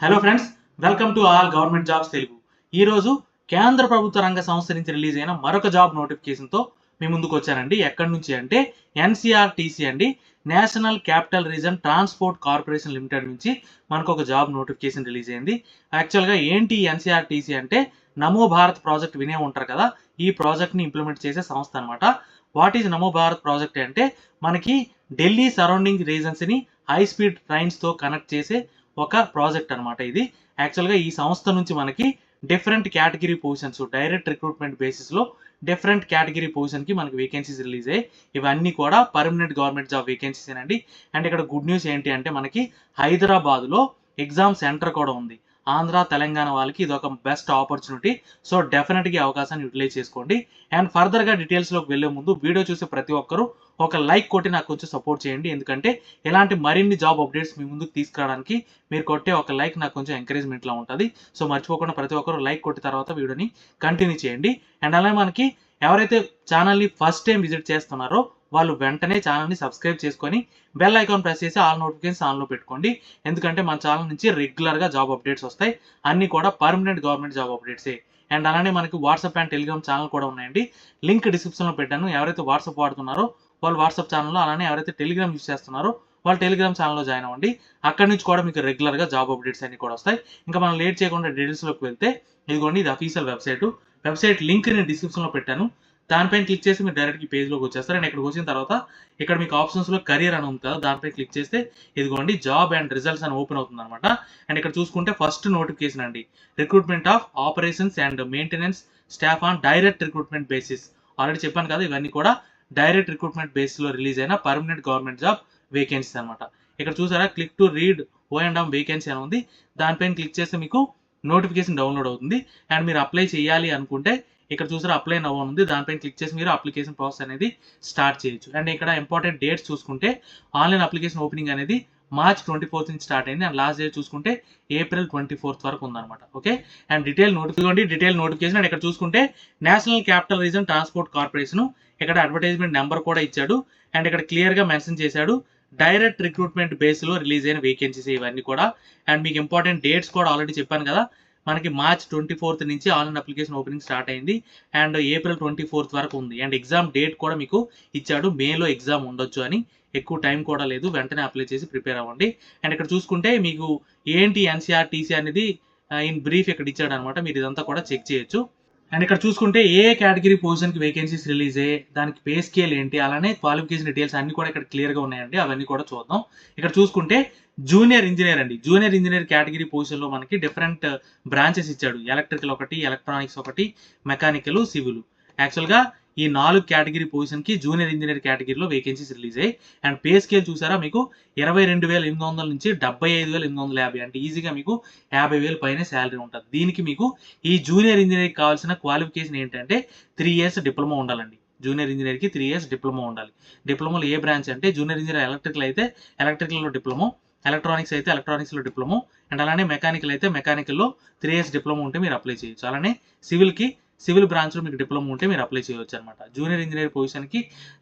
Hello friends, welcome to all government jobs Telugu. ఈరోజు కేంద్ర ప్రభుత్వ రంగ సంస్థ నుంచి రిలీజ్ అయిన మరొక జాబ్ నోటిఫికేషన్తో మీ ముందుకు వచ్చానండి. ఎక్కడి నుంచి అంటే ఎన్సీఆర్టీసీ అండి, national capital region transport corporation limited నుంచి మనకు ఒక జాబ్ నోటిఫికేషన్ రిలీజ్ అయింది. యాక్చువల్గా ఏంటి ఎన్సీఆర్టీసీ అంటే నమో భారత్ ప్రాజెక్ట్ వినే ఉంటారు కదా, ఈ ప్రాజెక్ట్ని ఇంప్లిమెంట్ చేసే సంస్థ అనమాట. What is Namo Bharat project అంటే మనకి ఢిల్లీ సరౌండింగ్ రీజన్స్ని హై స్పీడ్ ట్రైన్స్తో కనెక్ట్ చేసే ఒక ప్రాజెక్ట్ అనమాట. ఇది యాక్చువల్గా ఈ సంస్థ నుంచి మనకి different category positions direct recruitment బేసిస్లో డిఫరెంట్ కేటగిరీ పొజిషన్కి మనకి వేకెన్సీస్ రిలీజ్ అయ్యాయి. ఇవన్నీ కూడా పర్మనెంట్ గవర్నమెంట్ జాబ్ వేకెన్సీస్ అండి. అండ్ ఇక్కడ గుడ్ న్యూస్ ఏంటి అంటే మనకి హైదరాబాద్లో ఎగ్జామ్ సెంటర్ కూడా ఉంది. ఆంధ్ర తెలంగాణ వాళ్ళకి ఇది ఒక బెస్ట్ ఆపర్చునిటీ. సో డెఫినెట్గా అవకాశాన్ని యూటిలైజ్ చేసుకోండి. అండ్ ఫర్దర్గా డీటెయిల్స్లోకి వెళ్ళే ముందు వీడియో చూసే ప్రతి ఒక్కరూ ఒక లైక్ కొట్టి నాకు కొంచెం సపోర్ట్ చేయండి. ఎందుకంటే ఇలాంటి మరిన్ని జాబ్ అప్డేట్స్ మీ ముందుకు తీసుకురావడానికి మీరు కొట్టే ఒక లైక్ నాకు కొంచెం ఎంకరేజ్మెంట్లా ఉంటుంది. సో మర్చిపోకుండా ప్రతి ఒక్కరు లైక్ కొట్టిన తర్వాత వీడియోని కంటిన్యూ చేయండి. అండ్ అలాగే మనకి ఎవరైతే ఛానల్ని ఫస్ట్ టైం విజిట్ చేస్తున్నారో వాళ్ళు వెంటనే ఛానల్ని సబ్స్క్రైబ్ చేసుకొని బెల్ ఐకాన్ ప్రెస్ చేసి ఆల్ నోటిఫికేషన్స్ ఆన్లో పెట్టుకోండి. ఎందుకంటే మన ఛానల్ నుంచి రెగ్యులర్గా జాబ్ అప్డేట్స్ వస్తాయి. అన్నీ కూడా పర్మనెంట్ గవర్నమెంట్ జాబ్ అప్డేట్సే. అండ్ అలానే మనకి వాట్సాప్ అండ్ టెలిగ్రామ్ ఛానల్ కూడా ఉన్నాయండి. లింక్ డిస్క్రిప్షన్లో పెట్టాను. ఎవరైతే వాట్సాప్ వాడుతున్నారో వాళ్ళు వాట్సాప్ ఛానల్లో, అలానే ఎవరైతే టెలిగ్రామ్ యూస్ చేస్తున్నారో వాళ్ళు టెలిగ్రామ్ ఛానల్లో జాయిన్ అవ్వండి. అక్కడి నుంచి కూడా మీకు రెగ్యులర్గా జాబ్ అప్డేట్స్ అన్ని కూడా వస్తాయి. ఇంకా మనం లేట్ చేయకుండా డీటెయిల్స్లోకి వెళ్తే ఇదిగోండి, ఇది అఫీషియల్ వెబ్సైట్ లింక్ నేను డిస్క్రిప్షన్లో పెట్టాను. దానిపైన క్లిక్ చేసి మీరు డైరెక్ట్ ఈ పేజ్లోకి వచ్చేస్తారు. అండ్ ఇక్కడికి వచ్చిన తర్వాత ఇక్కడ మీకు ఆప్షన్స్లో కెరియర్ అని ఉంది కదా, దానిపై క్లిక్ చేస్తే ఇదిగోండి జాబ్ అండ్ రిజల్ట్స్ అని ఓపెన్ అవుతుంది అనమాట. అండ్ ఇక్కడ చూసుకుంటే ఫస్ట్ నోటిఫికేషన్ అండి, recruitment of operations and maintenance staff on direct recruitment basis. Already చెప్పాను కదా, ఇవన్నీ కూడా డైరెక్ట్ రిక్రూట్మెంట్ బేసిస్లో రిలీజ్ అయిన పర్మనెంట్ గవర్నమెంట్ జాబ్ వేకెన్సీస్ అనమాట. ఇక్కడ చూసారా, క్లిక్ టు రీడ్ ఓ&మ్ వేకెన్సీ అని ఉంది. దానిపైన క్లిక్ చేస్తే మీకు నోటిఫికేషన్ డౌన్లోడ్ అవుతుంది. అండ్ మీరు అప్లై చేయాలి అనుకుంటే ఇక్కడ చూసారా అప్లై నవ్ ఉంది, దానిపైన క్లిక్ చేసి మీరు అప్లికేషన్ ప్రాసెస్ అనేది స్టార్ట్ చేయొచ్చు. అండ్ ఇక్కడ ఇంపార్టెంట్ డేట్స్ చూసుకుంటే ఆన్లైన్ అప్లికేషన్ ఓపెనింగ్ అనేది మార్చ్ 24 నుంచి స్టార్ట్ అయింది. అండ్ లాస్ట్ డేట్ చూసుకుంటే ఏప్రిల్ 24 వరకు ఉందన్నమాట. Okay, and detail notification. And ఇక్కడ చూసుకుంటే national capital region transport corporation, ఇక్కడ అడ్వర్టైజ్మెంట్ నెంబర్ కూడా ఇచ్చాడు. అండ్ ఇక్కడ క్లియర్గా మెన్షన్ చేశాడు డైరెక్ట్ రిక్రూట్మెంట్ బేస్లో రిలీజ్ అయిన వేకెన్సీస్ ఇవన్నీ కూడా. అండ్ మీకు ఇంపార్టెంట్ డేట్స్ కూడా ఆల్రెడీ చెప్పాను కదా, మనకి మార్చ్ 24 నుంచి ఆన్లైన్ అప్లికేషన్ ఓపెనింగ్ స్టార్ట్ అయింది. అండ్ ఏప్రిల్ 24 వరకు ఉంది. అండ్ ఎగ్జామ్ డేట్ కూడా మీకు ఇచ్చాడు, మేలో ఎగ్జామ్ ఉండొచ్చు అని. ఎక్కువ టైం కూడా లేదు, వెంటనే అప్లై చేసి ప్రిపేర్ అవ్వండి. అండ్ ఇక్కడ చూసుకుంటే మీకు ఏంటి ఎన్సీఆర్టీసీ అనేది ఇన్ బ్రీఫ్ ఇక్కడ ఇచ్చాడు అనమాట. మీరు ఇదంతా కూడా చెక్ చేయొచ్చు. అండ్ ఇక్కడ చూసుకుంటే ఏ కేటగిరీ పొజిషన్కి వేకెన్సీస్ రిలీజ్ అయ్యాయి, దానికి పే స్కేల్ ఏంటి, అలానే క్వాలిఫికేషన్ డీటెయిల్స్ అన్ని కూడా ఇక్కడ క్లియర్గా ఉన్నాయండి. అవన్నీ కూడా చూద్దాం. ఇక్కడ చూసుకుంటే జూనియర్ ఇంజనీర్ అండి, జూనియర్ ఇంజనీర్ కేటగిరీ పొజిషన్లో మనకి డిఫరెంట్ బ్రాంచెస్ ఇచ్చాడు. ఎలక్ట్రికల్ ఒకటి, ఎలక్ట్రానిక్స్ ఒకటి, మెకానికల్, సివిల్. యాక్చువల్గా ఈ 4 కేటగిరీ పొజిషన్కి జూనియర్ ఇంజనీర్ కేటగిరీలో వేకెన్సీస్ రిలీజ్ అయ్యాయి. అండ్ పే స్కేల్ చూసారా, మీకు 22,800 నుంచి 75,850, అంటే ఈజీగా మీకు 50,000 పైన శాలరీ ఉంటుంది. దీనికి మీకు ఈ జూనియర్ ఇంజనీర్కి కావాల్సిన క్వాలిఫికేషన్ ఏంటంటే 3 years డిప్లొమా ఉండాలండి. జూనియర్ ఇంజనీర్కి 3 years డిప్లొమా ఉండాలి. డిప్లొమాలో ఏ బ్రాంచ్ అంటే జూనియర్ ఇంజనీర్ ఎలక్ట్రికల్ అయితే ఎలక్ట్రికల్లో డిప్లొమా, ఎలక్ట్రానిక్స్ అయితే ఎలక్ట్రానిక్స్లో డిప్లొమా, అండ్ అలానే మెకానికల్ అయితే మెకానికల్లో 3 years డిప్లొమా ఉంటే మీరు అప్లై చేయొచ్చు. అలానే సివిల్ బ్రాంచ్లో మీకు డిప్లొమా ఉంటే మీరు అప్లై చేయొచ్చు అనమాట. జూనియర్ ఇంజనీర్ పొజిషన్కి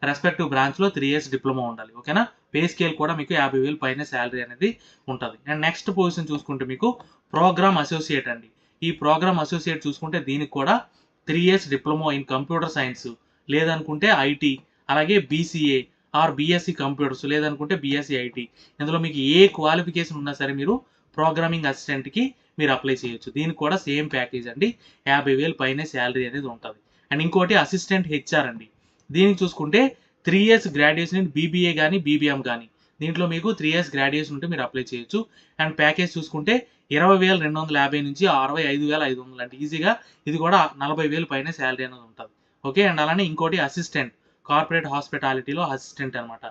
రెస్పెక్టివ్ బ్రాంచ్లో 3 years డిప్లొమా ఉండాలి. ఓకేనా, పే స్కేల్ కూడా మీకు 50,000 పైన శాలరీ అనేది ఉంటుంది. అండ్ నెక్స్ట్ పొజిషన్ చూసుకుంటే మీకు ప్రోగ్రామ్ అసోసియేట్ అండి. ఈ ప్రోగ్రామ్ అసోసియేట్ చూసుకుంటే దీనికి కూడా 3 years diploma in computer science, లేదనుకుంటే ఐటీ, అలాగే బీసీఏ ఆర్ బీఎస్సీ కంప్యూటర్స్, లేదనుకుంటే బీఎస్సీ ఐటీ. ఇందులో మీకు ఏ క్వాలిఫికేషన్ ఉన్నా సరే మీరు ప్రోగ్రామింగ్ అసిస్టెంట్కి మీరు అప్లై చేయొచ్చు. దీనికి కూడా సేమ్ ప్యాకేజ్ అండి, 50,000 పైనే శాలరీ అనేది ఉంటుంది. అండ్ ఇంకోటి అసిస్టెంట్ హెచ్ఆర్ అండి. దీనికి చూసుకుంటే 3 years గ్రాడ్యుయేషన్ ఇన్ బీబీఏ కానీ బీబీఎం కానీ, దీంట్లో మీకు 3 years గ్రాడ్యుయేషన్ ఉంటే మీరు అప్లై చేయొచ్చు. అండ్ ప్యాకేజ్ చూసుకుంటే 20,250 నుంచి 65,500, అంటే ఈజీగా ఇది కూడా 40,000 పైన శాలరీ అనేది ఉంటుంది. ఓకే, అండ్ అలానే ఇంకోటి అసిస్టెంట్ కార్పొరేట్ హాస్పిటాలిటీలో అసిస్టెంట్ అనమాట.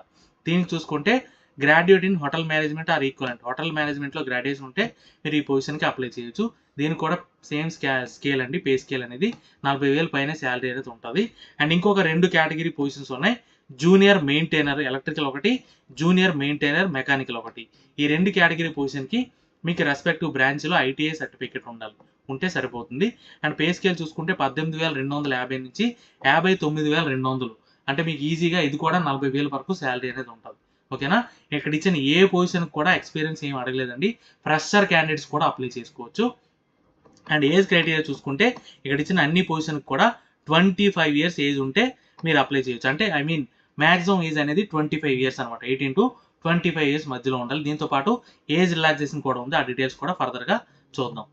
దీనికి చూసుకుంటే graduate in hotel management or equivalent, hotel మేనేజ్మెంట్లో గ్రాడ్యుయేషన్ ఉంటే మీరు ఈ పొజిషన్కి అప్లై చేయొచ్చు. దీనికి కూడా సేమ్ స్కేల్ అండి, పే స్కేల్ అనేది 40,000 పైన శాలరీ అనేది ఉంటుంది. అండ్ ఇంకొక 2 కేటగిరీ పొజిషన్స్ ఉన్నాయి, జూనియర్ మెయింటైనర్ ఎలక్ట్రికల్ ఒకటి, జూనియర్ మెయింటైనర్ మెకానికల్ ఒకటి. ఈ 2 కేటగిరీ పొజిషన్కి మీకు రెస్పెక్టివ్ బ్రాంచ్లో ఐటీఐ సర్టిఫికేట్ ఉంటే సరిపోతుంది. అండ్ పే స్కేల్ చూసుకుంటే 18,250 నుంచి 59,200, అంటే మీకు ఈజీగా ఇది కూడా 40,000 వరకు శాలరీ అనేది ఉంటుంది. ఓకేనా. ఇక్కడ ఇచ్చిన ఏ పొజిషన్ కూడా ఎక్స్పీరియన్స్ ఏం అడగలేదండి. ఫ్రెషర్ క్యాండిడేట్స్ కూడా అప్లై చేసుకోవచ్చు. అండ్ ఏజ్ క్రైటీరియా చూసుకుంటే ఇక్కడ ఇచ్చిన అన్ని పొజిషన్కి కూడా 25 years ఏజ్ ఉంటే మీరు అప్లై చేయొచ్చు. అంటే ఐ మీన్ మ్యాక్సిమం ఏజ్ అనేది 25 years అనమాట. 18 to 25 years మధ్యలో ఉండాలి. దీంతో పాటు ఏజ్ రిలాక్సేషన్ కూడా ఉంది. ఆ డీటెయిల్స్ కూడా ఫర్దర్గా చూద్దాం.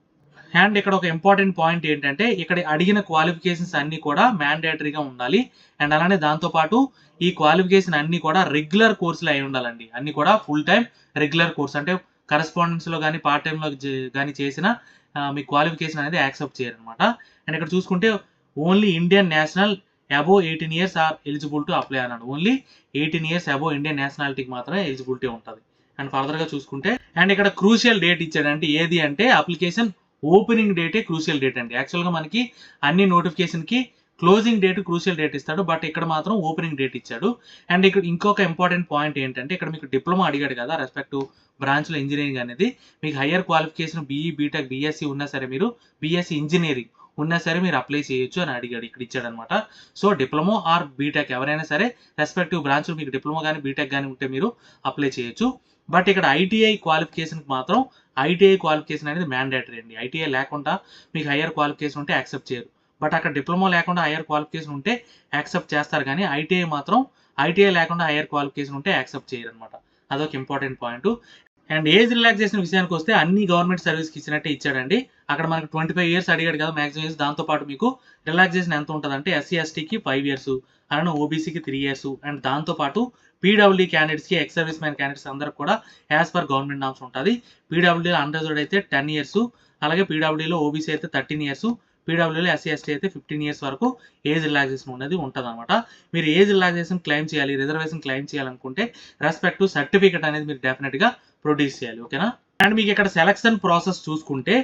అండ్ ఇక్కడ ఒక ఇంపార్టెంట్ పాయింట్ ఏంటంటే ఇక్కడ అడిగిన క్వాలిఫికేషన్స్ అన్ని కూడా మ్యాండేటరీగా ఉండాలి. అండ్ అలానే దాంతోపాటు ఈ క్వాలిఫికేషన్ అన్ని కూడా రెగ్యులర్ కోర్సులు అయి ఉండాలండి. అన్ని కూడా ఫుల్ టైం రెగ్యులర్ కోర్స్, అంటే కరెస్పాండెన్స్లో కానీ పార్ట్ టైంలో కానీ చేసిన మీ క్వాలిఫికేషన్ అనేది యాక్సెప్ట్ చేయరనమాట. అండ్ ఇక్కడ చూసుకుంటే only Indian national above 18 years are eligible to apply అన్నాడు. ఓన్లీ 18 years అబోవ్ ఇండియన్ నేషనాలిటీకి మాత్రమే ఎలిజిబిలిటీ ఉంటుంది. అండ్ ఫర్దర్గా చూసుకుంటే అండ్ ఇక్కడ క్రూషియల్ డేట్ ఇచ్చాడంటే ఏది అంటే అప్లికేషన్ ఓపెనింగ్ డేటే క్రూషియల్ డేట్ అండి. యాక్చువల్గా మనకి అన్ని నోటిఫికేషన్కి క్లోజింగ్ డేట్ క్రూషియల్ డేట్ ఇస్తాడు, బట్ ఇక్కడ మాత్రం ఓపెనింగ్ డేట్ ఇచ్చాడు. అండ్ ఇక్కడ ఇంకొక ఇంపార్టెంట్ పాయింట్ ఏంటంటే ఇక్కడ మీకు డిప్లొమా అడిగాడు కదా రెస్పెక్టివ్ బ్రాంచ్లో ఇంజనీరింగ్ అనేది, మీకు higher qualification BE BTech BSc ఉన్నా సరే మీరు బీఎస్సీ ఇంజనీరింగ్ ఉన్నా సరే మీరు అప్లై చేయొచ్చు అని అడిగాడు, ఇక్కడ ఇచ్చాడనమాట. సో డిప్లొమా ఆర్ బీటెక్ ఎవరైనా సరే రెస్పెక్టివ్ బ్రాంచ్లో మీకు డిప్లొమా కానీ బీటెక్ కానీ ఉంటే మీరు అప్లై చేయొచ్చు. బట్ ఇక్కడ ఐటీఐ క్వాలిఫికేషన్కి మాత్రం ఐటీఐ క్వాలిఫికేషన్ అనేది మ్యాండేటరీ అండి. ఐటీఐ లేకుండా మీకు హయ్యర్ క్వాలిఫికేషన్ ఉంటే యాక్సెప్ట్ చేయరు. బట్ అక్కడ డిప్లొమా లేకుండా హయ్యర్ క్వాలిఫికేషన్ ఉంటే యాక్సెప్ట్ చేస్తారు, కానీ ఐటీఐ మాత్రం ఐటీఐ లేకుండా హయ్యర్ క్వాలిఫికేషన్ ఉంటే యాక్సెప్ట్ చేయరు అనమాట. అదొక important point. And age relaxation విషయానికి వస్తే అన్ని గవర్నమెంట్ సర్వీస్కి ఇచ్చినట్టే ఇచ్చాడండి. అక్కడ మనకు 25 years అడిగాడు కదా మ్యాక్సిమం ఏజ్. దాంతోపాటు మీకు రిలాక్సేషన్ ఎంత ఉంటుందంటే ఎస్సీ ఎస్టీకి 5 years, అలానే ఓబీసీకి 3 years, అండ్ దాంతోపాటు పీడబ్ల్యూడీ క్యాండిడేట్స్కి ఎక్స్ సర్వీస్ మ్యాన్ క్యాండిడేట్స్ అందరికి కూడా యాజ్ పర్ గవర్నమెంట్ నామ్స్ ఉంటుంది. పీడబ్ల్యూడీలో అన్రిజర్వ్డ్ అయితే 10 years, అలాగే పీడబ్ల్యూడీలో ఓబీసీ అయితే 13 years, పీడబ్ల్యూలో ఎస్సీ ఎస్టీ అయితే 15 years వరకు ఏజ్ రిలాక్సేషన్ అనేది ఉంటుంది అనమాట. మీరు ఏజ్ రిలాక్సేషన్ క్లెయిమ్ చేయాలి, రిజర్వేషన్ క్లెయిమ్ చేయాలనుకుంటే రెస్పెక్టివ్ సర్టిఫికేట్ అనేది మీరు డెఫినెట్గా ప్రొడ్యూస్ చేయాలి, ఓకేనా. అండ్ మీకు ఇక్కడ సెలక్షన్ ప్రాసెస్ చూసుకుంటే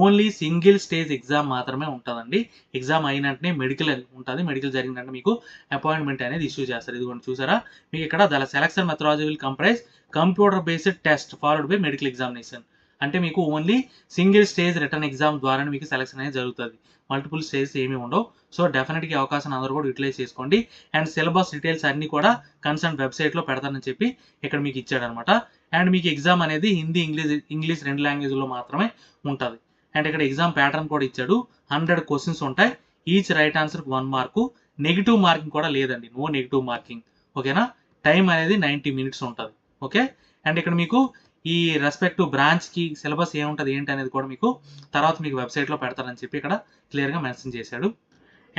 ఓన్లీ సింగిల్ స్టేజ్ ఎగ్జామ్ మాత్రమే ఉంటుందండి. ఎగ్జామ్ అయినట్టే మెడికల్ ఉంటుంది. మెడికల్ జరిగినట్టు మీకు అపాయింట్మెంట్ అనేది ఇష్యూ చేస్తారు. ఇదిగోండి చూసారా, మీకు ఇక్కడ the selection methodology will comprise computer based test followed by medical examination. అంటే మీకు only single stage return exam ద్వారానే మీకు సెలక్షన్ అనేది జరుగుతుంది. మల్టిపుల్ స్టేజెస్ ఏమీ ఉండవు. సో డెఫినెట్గా ఈ అవకాశాన్ని అందరూ కూడా యూటిలైజ్ చేసుకోండి. అండ్ సిలబస్ డీటెయిల్స్ అన్ని కూడా కన్సర్న్ వెబ్సైట్లో పెడతానని చెప్పి ఇక్కడ మీకు ఇచ్చాడనమాట. అండ్ మీకు ఎగ్జామ్ అనేది హిందీ ఇంగ్లీష్ 2 లాంగ్వేజ్లో మాత్రమే ఉంటుంది. అండ్ ఇక్కడ ఎగ్జామ్ ప్యాటర్న్ కూడా ఇచ్చాడు. 100 questions ఉంటాయి. ఈచ్ రైట్ ఆన్సర్కి 1 mark. నెగిటివ్ మార్కింగ్ కూడా లేదండి, నో నెగిటివ్ మార్కింగ్, ఓకేనా. టైం అనేది 90 minutes ఉంటుంది, ఓకే. అండ్ ఇక్కడ మీకు ఈ రెస్పెక్టివ్ బ్రాంచ్కి సిలబస్ ఏముంటుంది ఏంటి అనేది కూడా మీకు తర్వాత మీకు వెబ్సైట్లో పెడతారని చెప్పి ఇక్కడ క్లియర్గా మెన్షన్ చేశాడు.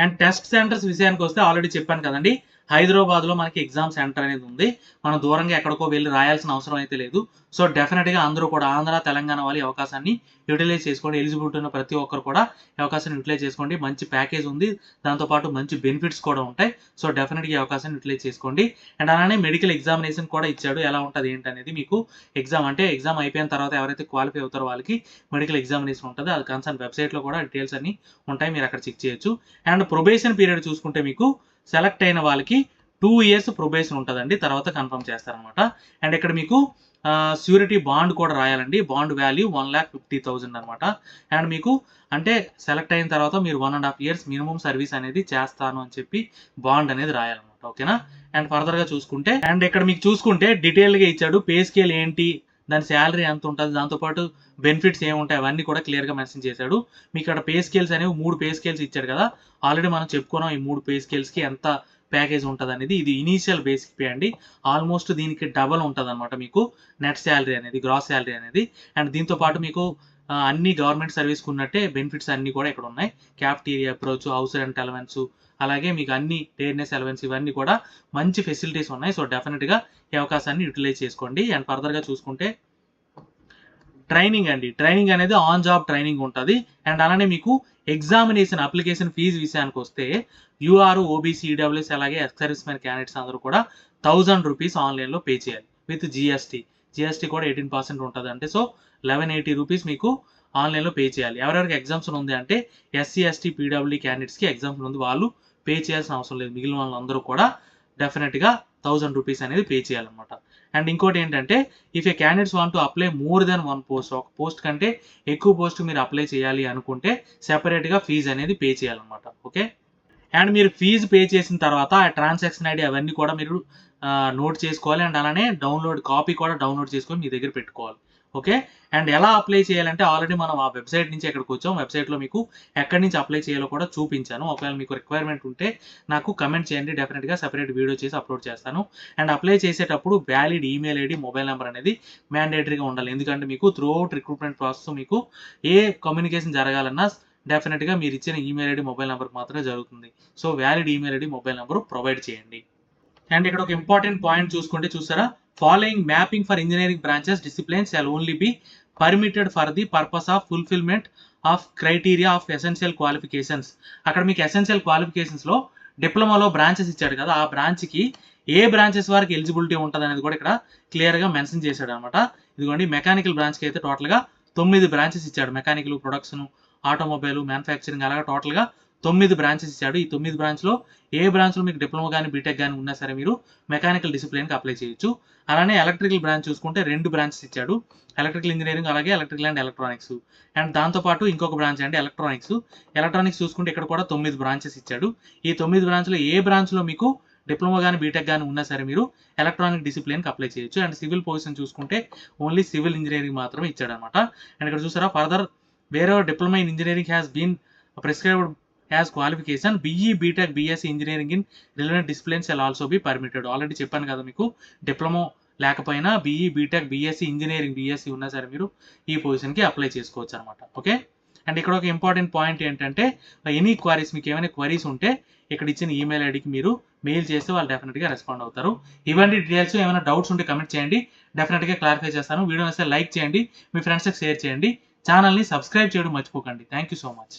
అండ్ టెస్ట్ సెంటర్స్ విషయానికి వస్తే ఆల్రెడీ చెప్పాను కదండి, హైదరాబాద్లో మనకి ఎగ్జామ్ సెంటర్ అనేది ఉంది. మనం దూరంగా ఎక్కడికో వెళ్ళి రాయాల్సిన అవసరం అయితే లేదు. సో డెఫినెట్గా అందరూ కూడా ఆంధ్ర తెలంగాణ వాళ్ళ అవకాశాన్ని యూటిలైజ్ చేసుకోండి. ఎలిజిబిలిటీ ఉన్న ప్రతి ఒక్కరు కూడా ఈ అవకాశాన్ని యూటిలైజ్ చేసుకోండి. మంచి ప్యాకేజ్ ఉంది, దాంతోపాటు మంచి బెనిఫిట్స్ కూడా ఉంటాయి. సో డెఫినెట్గా ఈ అవకాశాన్ని యూటిలైజ్ చేసుకోండి. అండ్ అలానే మెడికల్ ఎగ్జామినేషన్ కూడా ఇచ్చాడు. ఎలా ఉంటుంది ఏంటి అనేది మీకు ఎగ్జామ్ అయిపోయిన తర్వాత ఎవరైతే క్వాలిఫై అవుతారో వాళ్ళకి మెడికల్ ఎగ్జామినేషన్ ఉంటుంది. అది కన్సర్న్ వెబ్సైట్లో కూడా డీటెయిల్స్ అన్ని ఉంటాయి, మీరు అక్కడ చెక్ చేయొచ్చు. అండ్ ప్రొబేషన్ పీరియడ్ చూసుకుంటే మీకు సెలెక్ట్ అయిన వాళ్ళకి 2 years ప్రొబేషన్ ఉంటుందండి, తర్వాత కన్ఫర్మ్ చేస్తారనమాట. అండ్ ఇక్కడ మీకు ష్యూరిటీ బాండ్ కూడా రాయాలండి. బాండ్ వాల్యూ 1,50,000 అనమాట. అండ్ మీకు అంటే సెలెక్ట్ అయిన తర్వాత మీరు 1.5 years మినిమం సర్వీస్ అనేది చేస్తాను అని చెప్పి బాండ్ అనేది రాయాలన్నమాట, ఓకేనా. అండ్ ఫర్దర్గా చూసుకుంటే అండ్ ఇక్కడ మీకు చూసుకుంటే డీటెయిల్గా ఇచ్చాడు. పే స్కేల్ ఏంటి, దాని శాలరీ ఎంత ఉంటుంది, దాంతోపాటు బెనిఫిట్స్ ఏముంటాయి అవన్నీ కూడా క్లియర్గా మెన్షన్ చేశాడు. మీకు ఇక్కడ పే స్కేల్స్ అనేవి 3 పే స్కేల్స్ ఇచ్చాడు కదా, ఆల్రెడీ మనం చెప్పుకున్నాం ఈ 3 పే స్కేల్స్కి ఎంత ప్యాకేజ్ ఉంటుంది అనేది. ఇది ఇనీషియల్ బేసిక్ పే అండి, ఆల్మోస్ట్ దీనికి డబల్ ఉంటుంది అనమాట మీకు నెట్ శాలరీ అనేది, గ్రాస్ శాలరీ అనేది. అండ్ దీంతో పాటు మీకు అన్ని గవర్నమెంట్ సర్వీస్కి ఉన్నట్టే బెనిఫిట్స్ అన్నీ కూడా ఇక్కడ ఉన్నాయి. Cafeteria approach, house rent allowance, అలాగే మీకు అన్ని టేర్నెస్ అలవెన్స్, ఇవన్నీ కూడా మంచి ఫెసిలిటీస్ ఉన్నాయి. సో డెఫినెట్గా ఈ అవకాశాన్ని యూటిలైజ్ చేసుకోండి. అండ్ ఫర్దర్గా చూసుకుంటే ట్రైనింగ్ అండి, ట్రైనింగ్ అనేది ఆన్ జాబ్ ట్రైనింగ్ ఉంటుంది. అండ్ అలానే మీకు ఎగ్జామినేషన్ అప్లికేషన్ ఫీజు విషయానికి వస్తే యూఆర్, ఓబీసీ, ఈడబ్ల్యూఎస్ అలాగే ఎక్స్ సర్వీస్ మ్యాన్ క్యాండిడేట్స్ అందరూ కూడా 1000 rupees ఆన్లైన్లో పే చేయాలి విత్ జిఎస్టీ కూడా 18% ఉంటుంది. అంటే సో 1180 rupees మీకు ఆన్లైన్లో పే చేయాలి. ఎవరెవరికి ఎగ్జామ్షన్ ఉంది అంటే ఎస్సీ ఎస్టీ పీడబ్ల్యూడీ క్యాండిడేట్స్కి ఎగ్జామ్షన్ ఉంది, వాళ్ళు పే చేయాల్సిన అవసరం లేదు. మిగిలిన వాళ్ళందరూ కూడా డెఫినెట్గా 1000 rupees అనేది పే చేయాలన్నమాట. అండ్ ఇంకోటి ఏంటంటే if A candidates want to apply more than 1 post, ఒక పోస్ట్ కంటే ఎక్కువ పోస్ట్ మీరు అప్లై చేయాలి అనుకుంటే సెపరేట్గా ఫీజు అనేది పే చేయాలన్నమాట, ఓకే. అండ్ మీరు ఫీజు పే చేసిన తర్వాత ఆ ట్రాన్సాక్షన్ ఐడి అవన్నీ కూడా మీరు నోట్ చేసుకోవాలి. అండ్ అలానే కాపీ కూడా డౌన్లోడ్ చేసుకొని మీ దగ్గర పెట్టుకోవాలి. ఓకే. అండ్ ఎలా అప్లై చేయాలంటే ఆల్రెడీ మనం ఆ వెబ్సైట్ నుంచి ఎక్కడికి వచ్చాం. వెబ్సైట్లో మీకు ఎక్కడి నుంచి అప్లై చేయాలో కూడా చూపించాను. ఒకవేళ మీకు రిక్వైర్మెంట్ ఉంటే నాకు కమెంట్ చేయండి. డెఫినెట్గా సెపరేట్ వీడియో చేసి అప్లోడ్ చేస్తాను. అండ్ అప్లై చేసేటప్పుడు valid email ID, mobile number అనేది మ్యాండేటరీగా ఉండాలి. ఎందుకంటే మీకు త్రూఅవుట్ రిక్రూట్మెంట్ ప్రాసెస్ మీకు ఏ కమ్యూనికేషన్ జరగాలన్నా డెఫినెట్గా మీరు ఇచ్చిన ఈమెయిల్ ఐడి, మొబైల్ నెంబర్ మాత్రమే జరుగుతుంది. So valid email ID, mobile number provide చేయండి. అండ్ ఇక్కడ ఒక ఇంపార్టెంట్ పాయింట్ చూసుకుంటే చూసారా, following mapping for engineering branches disciplines shall only be permitted for the purpose of fulfilment of criteria of essential qualifications. అక్కడ మీకు essential క్వాలిఫికేషన్స్లో డిప్లొమాలో branches ఇచ్చాడు కదా, ఆ బ్రాంచ్కి ఏ బ్రాంచెస్ వరకు ఎలిజిబిలిటీ ఉంటుంది అనేది కూడా ఇక్కడ క్లియర్గా మెన్షన్ చేశాడు అనమాట. ఇదిగోండి, మెకానికల్ బ్రాంచ్కి అయితే టోటల్గా 9 బ్రాంచెస్ ఇచ్చాడు. మెకానికల్, ప్రొడక్షన్, ఆటోమొబైల్, మ్యానుఫ్యాక్చరింగ్ అలాగా టోటల్గా 9 బ్రాంచెస్ ఇచ్చాడు. ఈ 9 బ్రాంచ్లో ఏ బ్రాంచ్లో మీకు డిప్లొమా కానీ బీటెక్ కానీ ఉన్నా సరే మీరు మెకానికల్ డిసిప్లిన్కి అప్లై చేయొచ్చు. అలానే ఎలక్ట్రికల్ బ్రాంచ్ చూసుకుంటే 2 బ్రాంచెస్ ఇచ్చాడు. ఎలక్ట్రికల్ ఇంజనీరింగ్ అలాగే ఎలక్ట్రికల్ అండ్ ఎలక్ట్రానిక్స్. అండ్ దాంతోపాటు ఇంకొక బ్రాంచ్ అంటే ఎలక్ట్రానిక్స్ చూసుకుంటే ఇక్కడ కూడా 9 బ్రాంచెస్ ఇచ్చాడు. ఈ 9 బ్రాంచ్లో ఏ బ్రాంచ్లో మీకు డిప్లొమా కానీ బీటెక్ కానీ ఉన్నా సరే మీరు ఎలక్ట్రానిక్ డిసిప్లిన్కి అప్లై చేయొచ్చు. అండ్ సివిల్ పొజిషన్ చూసుకుంటే ఓన్లీ సివిల్ ఇంజనీరింగ్ మాత్రమే ఇచ్చాడు అనమాట. అండ్ ఇక్కడ చూసారా, further where diploma in engineering has been prescribed as qualification BE, BTech, BSc engineering in relevant disciplines shall also be permitted. Already చెప్పాను కదా మీకు, డిప్లొమా లేకపోయినా BE, BTech, BSc engineering, BSc ఉన్నా సరే మీరు ఈ పొజిషన్కి అప్లై చేసుకోవచ్చు అనమాట. ఓకే. అండ్ ఇక్కడ ఒక ఇంపార్టెంట్ పాయింట్ ఏంటంటే, ఎనీ క్వరీస్, మీకు ఏమైనా క్వరీస్ ఉంటే ఇక్కడ ఇచ్చిన ఈమెయిల్ ఐడికి మీరు మెయిల్ చేస్తే వాళ్ళు డెఫినెట్గా రెస్పాండ్ అవుతారు. ఇవన్నీ డీటెయిల్స్. ఏమైనా డౌట్స్ ఉంటే కమెంట్ చేయండి, డెఫినెట్గా క్లారిఫై చేస్తాను. వీడియో నచ్చితే లైక్ చేయండి, మీ ఫ్రెండ్స్కి షేర్ చేయండి, ఛానల్ని సబ్స్క్రైబ్ చేయడం మర్చిపోకండి. Thank you so much.